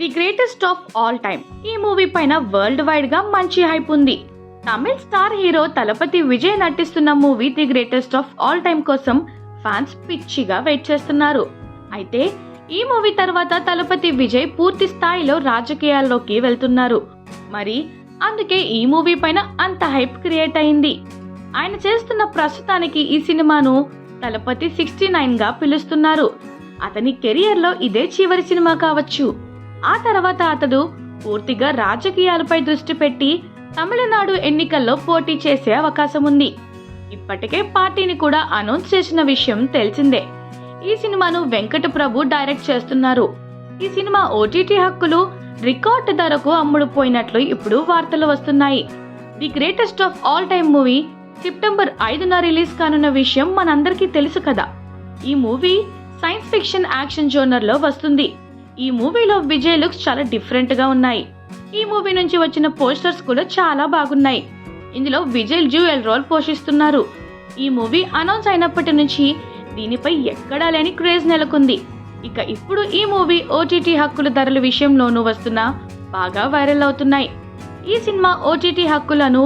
The greatest of all time ఈ movie పైన world wide గా మంచి హైప్ ఉంది. తమిళ్ స్టార్ హీరో తలపతి విజయ్ నటిస్తున్న movie the greatest of all time కోసం ఫ్యాన్స్ పిచ్చిగా వెయిట్ చేస్తున్నారు. అయితే ఈ మూవీ తర్వాత తలపతి విజయ్ పూర్తి స్థాయిలో రాజకీయాల్లోకి వెళ్తున్నారు. మరి అందుకే ఈ మూవీ పైన అంత హైప్ క్రియేట్ అయింది. ఆయన చేస్తున్న ప్రస్తుతానికి ఈ సినిమాను తలపతి 69 గా పిలుస్తున్నారు. అతని కెరియర్ లో ఇదే చివరి సినిమా కావచ్చు. ఆ తర్వాత అతడు పూర్తిగా రాజకీయాలపై దృష్టి పెట్టి తమిళనాడు ఎన్నికల్లో పోటీ చేసే అవకాశం ఉంది. ఇప్పటికే పార్టీని కూడా అనౌన్స్ చేసిన విషయం తెలిసిందే. ఈ సినిమాను వెంకట ప్రభు డైరెక్ట్ చేస్తున్నారు. ఈ సినిమా ఓటీటీ హక్కులు రికార్డు ధరకు అమ్ముడుపోయినట్లు ఇప్పుడు వార్తలు వస్తున్నాయి. The greatest of all time movie September 5న రిలీజ్ కానున్న విషయం మనందరికీ తెలుసు కదా. ఈ movie science fiction action genre లో వస్తుంది. ఈ మూవీలో విజయ్ లుక్స్ చాలా డిఫరెంట్ గా ఉన్నాయి. ఈ మూవీ నుంచి వచ్చిన పోస్టర్స్ కూడా చాలా బాగున్నాయి. ఇందులో విజయ్ డ్యూయల్ రోల్ పోషిస్తున్నారు. ఈ మూవీ అనౌన్స్ అయినప్పటి నుంచి దీనిపై ఎక్కడా లేని క్రేజ్ నెలకొంది. ఇక ఇప్పుడు ఈ మూవీ ఓటీటీ హక్కుల ధరల విషయంలోనూ వస్తున్నా బాగా వైరల్ అవుతున్నాయి. ఈ సినిమా ఓటీటీ హక్కులను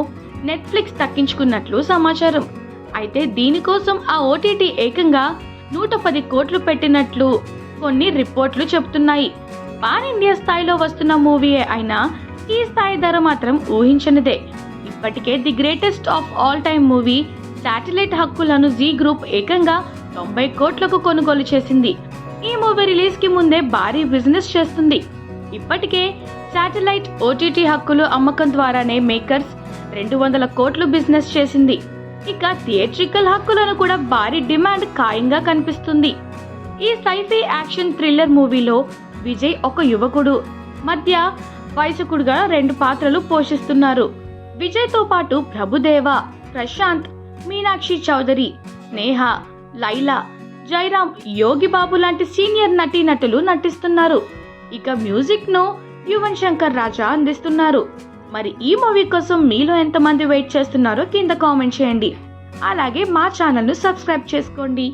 నెట్ఫ్లిక్స్ దక్కించుకున్నట్లు సమాచారం. అయితే దీనికోసం ఆ ఓటీటీ ఏకంగా 110 కోట్లు పెట్టినట్లు కొన్ని రిపోర్ట్లు చెబుతున్నాయి. పాన్ ఇండియా స్థాయిలో వస్తున్న మూవీయే అయినా ఈ స్థాయి ధర మాత్రం ఊహించనిదే. ఇప్పటికే the greatest of all time movie satellite హక్కులను జీ గ్రూప్ ఏకంగా 90 కోట్లకు కొనుగోలు చేసింది. ఈ మూవీ రిలీజ్ కి ముందే భారీ బిజినెస్ చేస్తుంది. ఇప్పటికే శాటిలైట్ ఓటీటీ హక్కులు అమ్మకం ద్వారానే మేకర్స్ 200 కోట్లు బిజినెస్ చేసింది. ఇక థియేట్రికల్ హక్కులను కూడా భారీ డిమాండ్ ఖాయంగా కనిపిస్తుంది. ఈ సైఫీ యాక్షన్ థ్రిల్లర్ మూవీలో విజయ్ ఒక యువకుడు మధ్య వయస్కుడుగా 2 పాత్రలు పోషిస్తున్నారు. విజయ్ తో పాటు ప్రభుదేవా, ప్రశాంత్, మీనాక్షి చౌదరి, స్నేహ, లైలా, జైరామ్, యోగి బాబు లాంటి సీనియర్ నటీనటులు నటిస్తున్నారు. ఇక మ్యూజిక్ ను యువన్ శంకర్ రాజా అందిస్తున్నారు. మరి ఈ మూవీ కోసం మీలో ఎంతమంది వెయిట్ చేస్తున్నారో కింద కామెంట్ చేయండి. అలాగే మా ఛానల్ ను సబ్స్క్రైబ్ చేసుకోండి.